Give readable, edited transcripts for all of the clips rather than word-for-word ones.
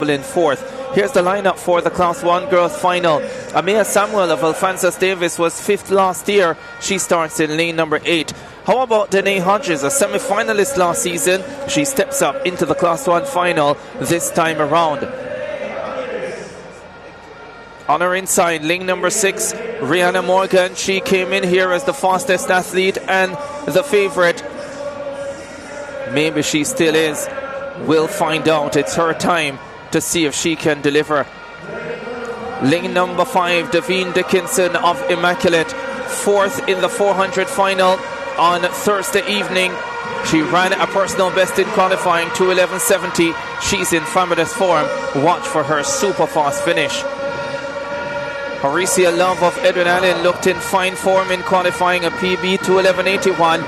in fourth. Here's the lineup for the Class 1 girls final. Amaya Samuel of Alphonsus Davis was 5th last year. She starts in lane number 8. How about Danae Hodges, a semi-finalist last season? She steps up into the Class 1 final this time around. On her inside, lane number 6, Rihanna Morgan. She came in here as the fastest athlete and the favourite. Maybe she still is. We'll find out. It's her time to see if she can deliver. Lane number 5, DAVINE Dickenson of Immaculate, 4th in the 400 final on Thursday evening. She ran a personal best in qualifying, 2:11.70. She's in fabulous form. Watch for her super fast finish. Horacia Love of Edwin Allen looked in fine form in qualifying, a PB 2:11.81.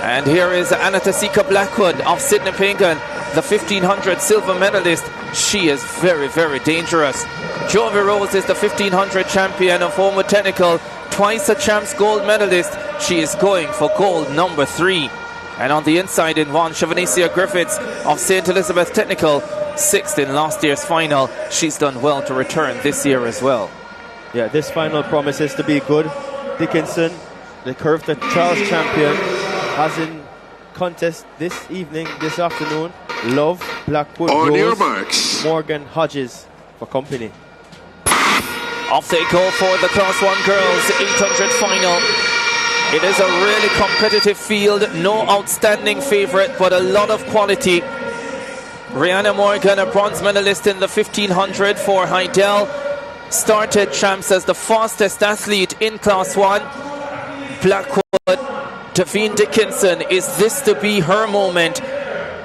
And here is Anatasika Blackwood of Sydney Pagan, the 1500 silver medalist. She is very, very dangerous. Jovi Rose is the 1500 champion of Homewood Technical, twice a champs gold medalist. She is going for gold number 3. And on the inside in one, Chavanicia Griffiths of St. Elizabeth Technical, 6th in last year's final. She's done well to return this year as well. Yeah, this final promises to be good. Dickenson, the Curve the Charles champion, has in contest this evening, this afternoon, Love, Blackwood, on Rose, your marks, Morgan, Hodges for company. Off they go for the Class 1 girls 800 final. It is a really competitive field. No outstanding favourite, but a lot of quality. Rihanna Morgan, a bronze medalist in the 1500 for Heidel, started champs as the fastest athlete in Class 1. Blackwood, DAVINE Dickenson, is this to be her moment?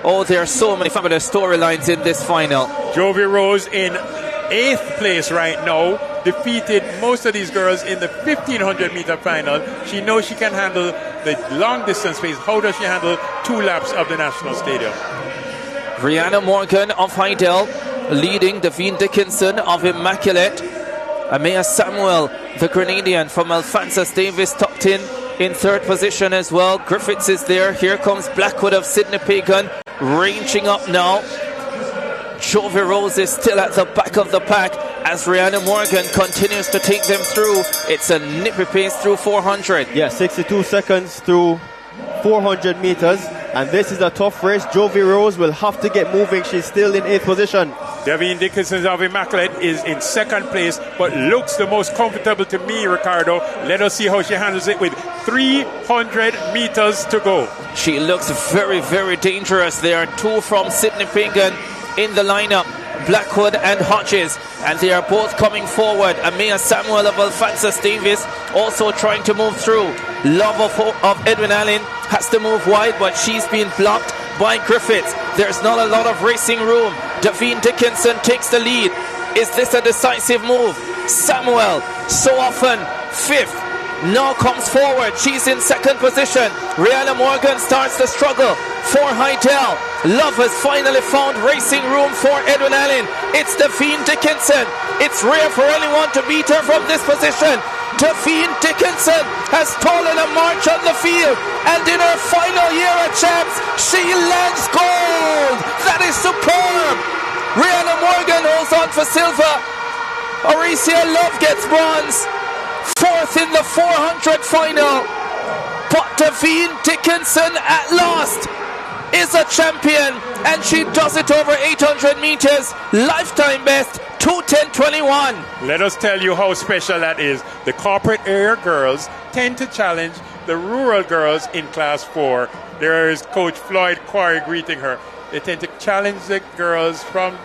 Oh, there are so many fabulous storylines in this final. Jovi Rose in 8th place right now, defeated most of these girls in the 1500 meter final. She knows she can handle the long distance pace. How does she handle 2 laps of the National Stadium? Rihanna Morgan of Heidel leading DAVINE Dickenson of Immaculate. Amaya Samuel, the Grenadian from Alphonsus Davis, tucked in 3rd position as well. Griffiths is there. Here comes Blackwood of Sydney Pagan, ranging up now. Jovi Rose is still at the back of the pack as Rihanna Morgan continues to take them through. It's a nippy pace through 400. Yeah, 62 seconds through 400 meters. And this is a tough race. Jovi Rose will have to get moving. She's still in 8th position. DAVINE Dickenson of Immaculate is in 2nd place, but looks the most comfortable to me, Ricardo. Let us see how she handles it with 300 meters to go. She looks very, very dangerous. There are 2 from Sydney Pagan in the lineup, Blackwood and Hodges, and they are both coming forward. Amaya Samuel of Alphonsus Davis also trying to move through. Love of Edwin Allen has to move wide, but she's been blocked by Griffiths. There's not a lot of racing room. DAVINE Dickenson takes the lead. Is this a decisive move? Samuel, so often 5th, now comes forward. She's in 2nd position. Rihanna Morgan starts the struggle for Heidel. Love has finally found racing room for Edwin Allen. It's DAVINE Dickenson. It's rare for anyone to beat her from this position. DAVINE Dickenson has stolen a march on the field, and in her final year at champs, she lands gold. That is superb. Rihanna Morgan holds on for silver. Horacia Love gets bronze. 4th in the 400 final. But DAVINE Dickenson at last is a champion, and she does it over 800 meters. Lifetime best, 2:10.21. Let us tell you how special that is. The corporate area girls tend to challenge the rural girls in Class 4. There is Coach Floyd Quarry greeting her. They tend to challenge the girls from